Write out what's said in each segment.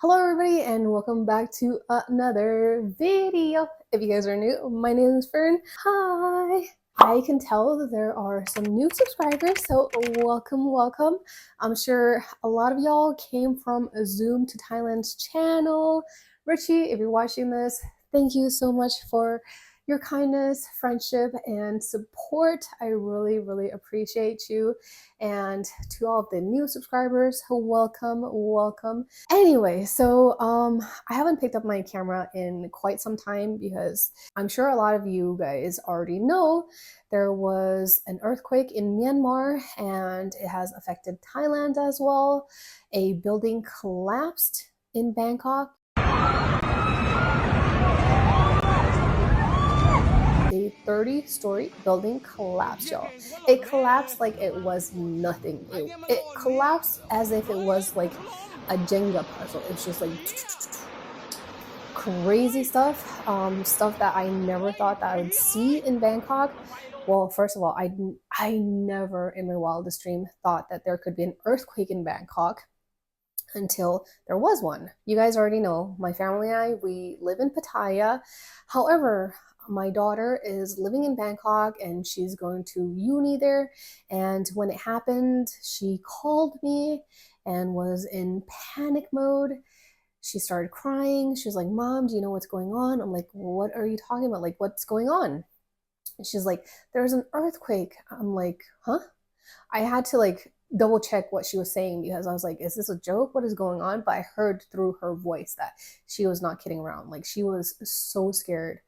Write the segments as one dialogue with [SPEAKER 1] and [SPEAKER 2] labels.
[SPEAKER 1] Hello everybody and welcome back to another video. If you guys are new, my name is Fern. Hi! I can tell that there are some new subscribers, so welcome. I'm sure a lot of y'all came from Zoom to Thailand's channel. Richie, if you're watching this, thank you so much for your kindness, friendship, and support. I really appreciate you. And to all of the new subscribers, welcome. Anyway, so I haven't picked up my camera in quite some time because I'm sure a lot of you guys already know there was an earthquake in Myanmar and it has affected Thailand as well. A building collapsed in Bangkok. A 30-story building collapsed, y'all. It collapsed like it was nothing. It collapsed as if it was like a Jenga puzzle. It's just like crazy stuff, stuff that I never thought that I would see in Bangkok. Well, first of all, I never in my wildest dream thought that there could be an earthquake in Bangkok until there was one. You guys already know, my family and I, we live in Pattaya. However, my daughter is living in Bangkok and she's going to uni there. And when it happened, she called me and was in panic mode. She started crying. She was like, "Mom, do you know what's going on?" I'm like, "What are you talking about? Like, what's going on?" And she's like, "There's an earthquake." I'm like, "Huh?" I had to like double check what she was saying because I was like, "Is this a joke? What is going on?" But I heard through her voice that she was not kidding around. Like, she was so scared.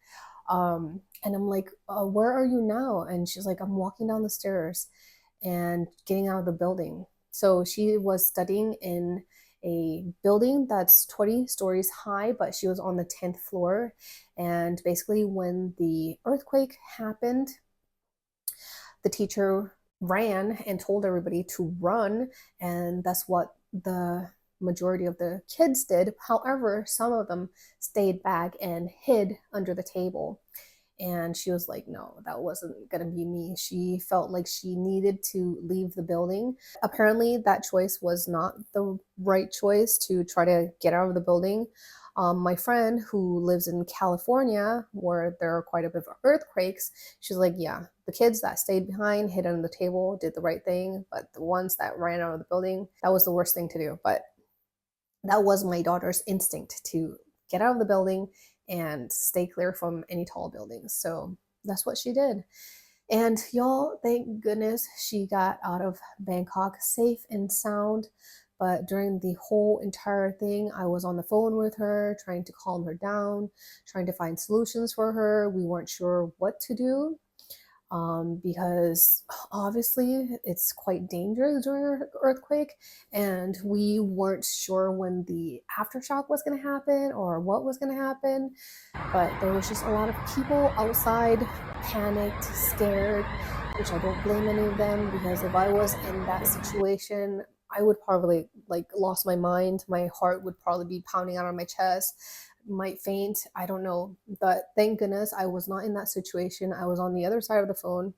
[SPEAKER 1] And I'm like, "Where are you now?" And she's like, "I'm walking down the stairs and getting out of the building." So she was studying in a building that's 20 stories high, but she was on the 10th floor. And basically, when the earthquake happened, the teacher ran and told everybody to run, and that's what the majority of the kids did. However, some of them stayed back and hid under the table. And she was like, "No, that wasn't gonna be me." She felt like she needed to leave the building. Apparently, that choice was not the right choice to try to get out of the building. My friend who lives in California, where there are quite a bit of earthquakes, she's like, "Yeah, the kids that stayed behind, hid under the table, did the right thing, but the ones that ran out of the building, that was the worst thing to do." But that was my daughter's instinct, to get out of the building and stay clear from any tall buildings. So that's what she did. And y'all, thank goodness she got out of Bangkok safe and sound. But during the whole entire thing, I was on the phone with her, trying to calm her down, trying to find solutions for her. We weren't sure what to do, because obviously it's quite dangerous during an earthquake, and we weren't sure when the aftershock was going to happen or what was going to happen. But there was just a lot of people outside, panicked, scared, which I don't blame any of them, because if I was in that situation, I would probably like lost my mind. My heart would probably be pounding out on my chest, might faint. I don't know. But thank goodness I was not in that situation. I was on the other side of the phone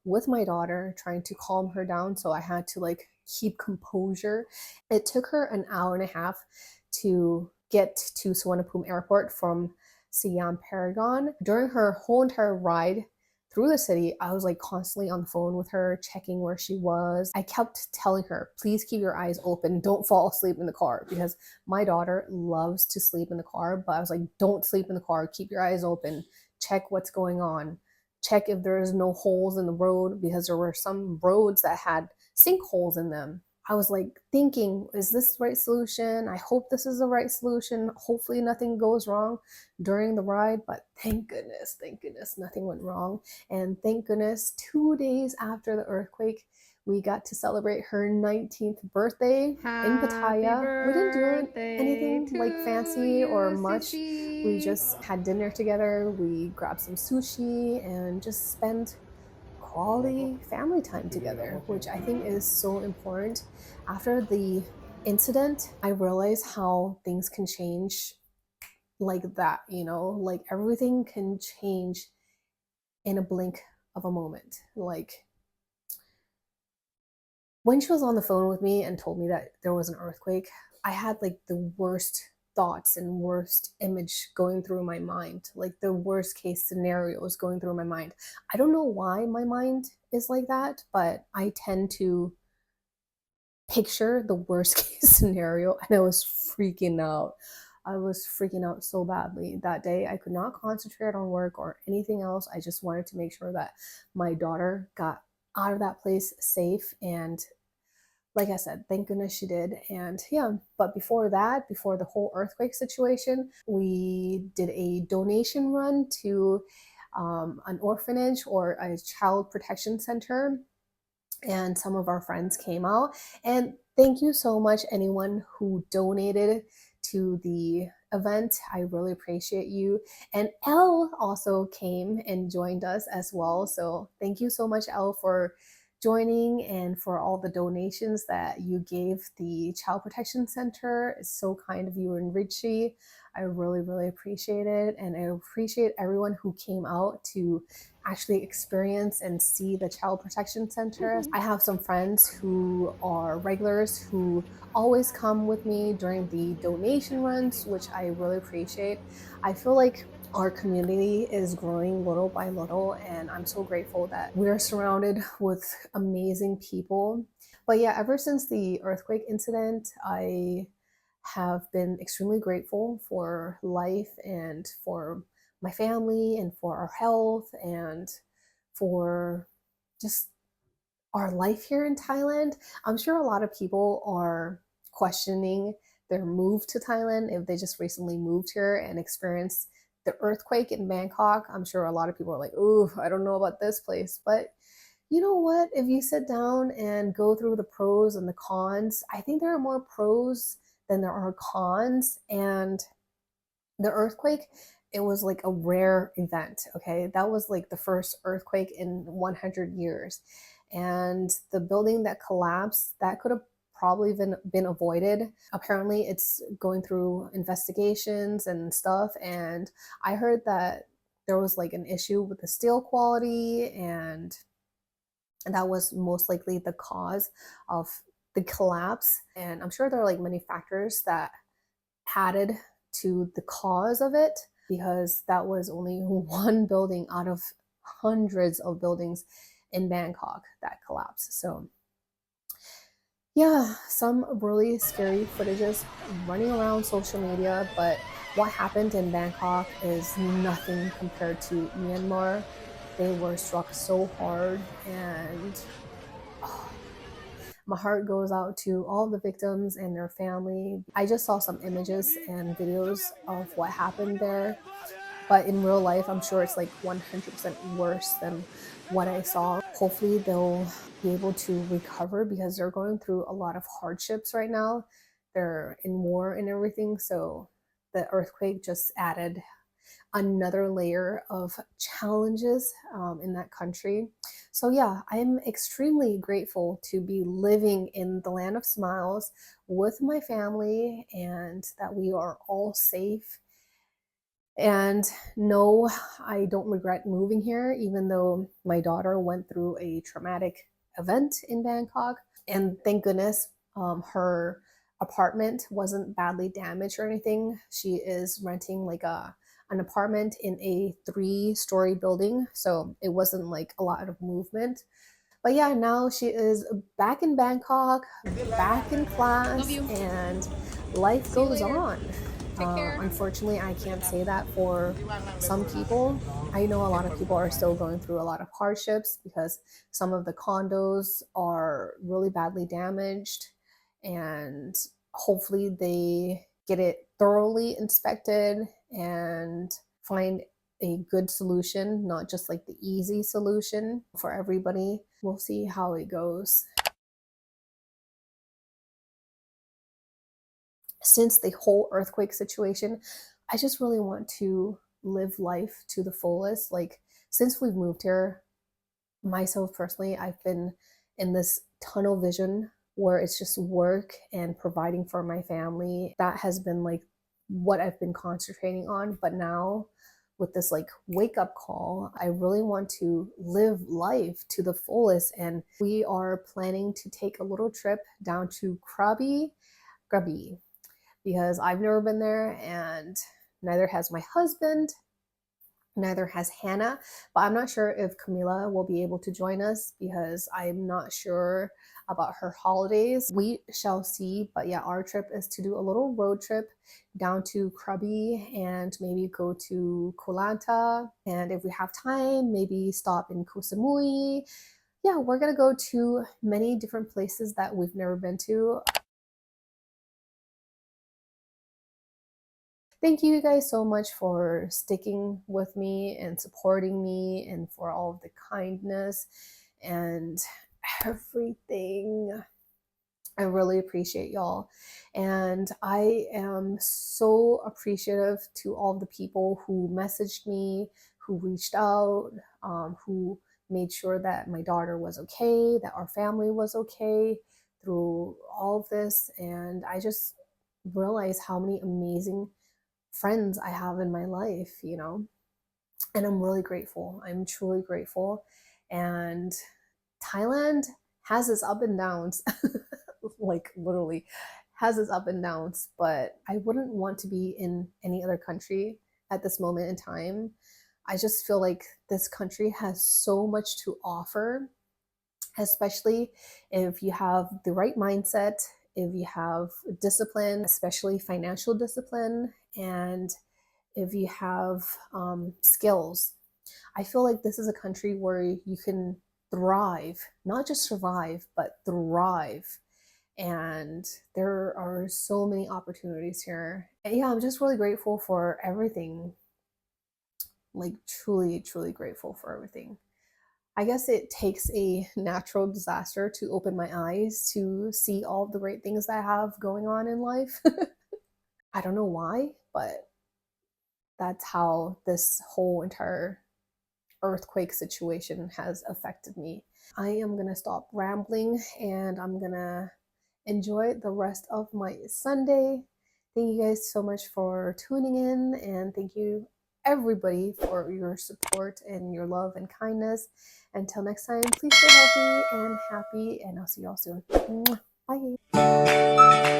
[SPEAKER 1] with my daughter trying to calm her down. So I had to like keep composure. It took her an hour and a half to get to Suvarnabhumi Airport from Siam Paragon. During her whole entire ride through the city, I was like constantly on the phone with her, checking where she was. I kept telling her, "Please keep your eyes open. Don't fall asleep in the car," because my daughter loves to sleep in the car. But I was like, "Don't sleep in the car. Keep your eyes open. Check what's going on. Check if there's no holes in the road," because there were some roads that had sinkholes in them. I was like thinking, is this the right solution? I hope this is the right solution. Hopefully nothing goes wrong during the ride. But thank goodness, nothing went wrong. And thank goodness, 2 days after the earthquake, we got to celebrate her 19th birthday in Pattaya. We didn't do anything like fancy or much. We just had dinner together. We grabbed some sushi and just spent quality family time together, which I think is so important. After the incident, I realized how things can change like that, like everything can change in a blink of a moment. Like, when she was on the phone with me and told me that there was an earthquake, I had like the worst thoughts and worst image going through my mind, like the worst case scenarios going through my mind. I don't know why my mind is like that, but I tend to picture the worst case scenario, and I was freaking out. I was freaking out so badly that day. I could not concentrate on work or anything else. I just wanted to make sure that my daughter got out of that place safe. And like I said, thank goodness she did. And yeah, but before that, before the whole earthquake situation, we did a donation run to an orphanage or a child protection center, and some of our friends came out. And thank you so much, anyone who donated to the event. I really appreciate you. And Elle also came and joined us as well. So thank you so much, Elle, for joining and for all the donations that you gave the Child Protection Center. It's so kind of you and Richie. I really, really appreciate it. And I appreciate everyone who came out to actually experience and see the Child Protection Center. I have some friends who are regulars who always come with me during the donation runs, which I really appreciate. I feel like our community is growing little by little, and I'm so grateful that we're surrounded with amazing people. But yeah, ever since the earthquake incident, I have been extremely grateful for life and for my family and for our health and for just our life here in Thailand. I'm sure a lot of people are questioning their move to Thailand if they just recently moved here and experienced the earthquake in Bangkok. I'm sure a lot of people are like, "Ooh, I don't know about this place." But you know what? If you sit down and go through the pros and the cons, I think there are more pros than there are cons. And the earthquake, it was like a rare event. Okay, that was like the first earthquake in 100 years, and the building that collapsed, that could have probably been avoided. Apparently it's going through investigations and stuff, and I heard that there was like an issue with the steel quality, and that was most likely the cause of the collapse. And I'm sure there are like many factors that added to the cause of it, because that was only one building out of hundreds of buildings in Bangkok that collapsed. So yeah, some really scary footages running around social media, but what happened in Bangkok is nothing compared to Myanmar. They were struck so hard, and oh, my heart goes out to all the victims and their family. I just saw some images and videos of what happened there, but in real life, I'm sure it's like 100% worse than what I saw. Hopefully, they'll be able to recover because they're going through a lot of hardships right now. They're in war and everything, so the earthquake just added another layer of challenges in that country. So, yeah, I am extremely grateful to be living in the land of smiles with my family and that we are all safe. And no, I don't regret moving here, even though my daughter went through a traumatic event in Bangkok. And thank goodness her apartment wasn't badly damaged or anything. She is renting like an apartment in a 3-story building, so it wasn't like a lot of movement. But yeah, now she is back in Bangkok, back in class, and life goes on. Unfortunately, I can't say that for some people. I know a lot of people are still going through a lot of hardships because some of the condos are really badly damaged, and hopefully they get it thoroughly inspected and find a good solution, not just like the easy solution for everybody. We'll see how it goes. Since the whole earthquake situation, I just really want to live life to the fullest. Like, since we've moved here, myself personally, I've been in this tunnel vision where it's just work and providing for my family. That has been like what I've been concentrating on. But now, with this like wake up call, I really want to live life to the fullest. And we are planning to take a little trip down to Krabi, because I've never been there, and neither has my husband, neither has Hannah. But I'm not sure if Camila will be able to join us because I'm not sure about her holidays. We shall see. But yeah, our trip is to do a little road trip down to Krabi and maybe go to Kolanta. And if we have time, maybe stop in Koh Samui. Yeah, we're gonna go to many different places that we've never been to. Thank you guys so much for sticking with me and supporting me and for all of the kindness and everything. I really appreciate y'all. And I am so appreciative to all the people who messaged me, who reached out, who made sure that my daughter was okay, that our family was okay through all of this. And I just realized how many amazing friends I have in my life, you know, and I'm really grateful. I'm truly grateful. And Thailand has its up and downs, like literally has its up and downs, but I wouldn't want to be in any other country at this moment in time. I just feel like this country has so much to offer, especially if you have the right mindset, if you have discipline, especially financial discipline, and if you have skills. I feel like this is a country where you can thrive, not just survive, but thrive. And there are so many opportunities here. And yeah, I'm just really grateful for everything. Like, truly, truly grateful for everything. I guess it takes a natural disaster to open my eyes to see all the great things that I have going on in life. I don't know why, but that's how this whole entire earthquake situation has affected me. I am gonna stop rambling and I'm gonna enjoy the rest of my Sunday. Thank you guys so much for tuning in, and thank you everybody for your support and your love and kindness. Until next time, please stay healthy and happy, and I'll see y'all soon. Bye.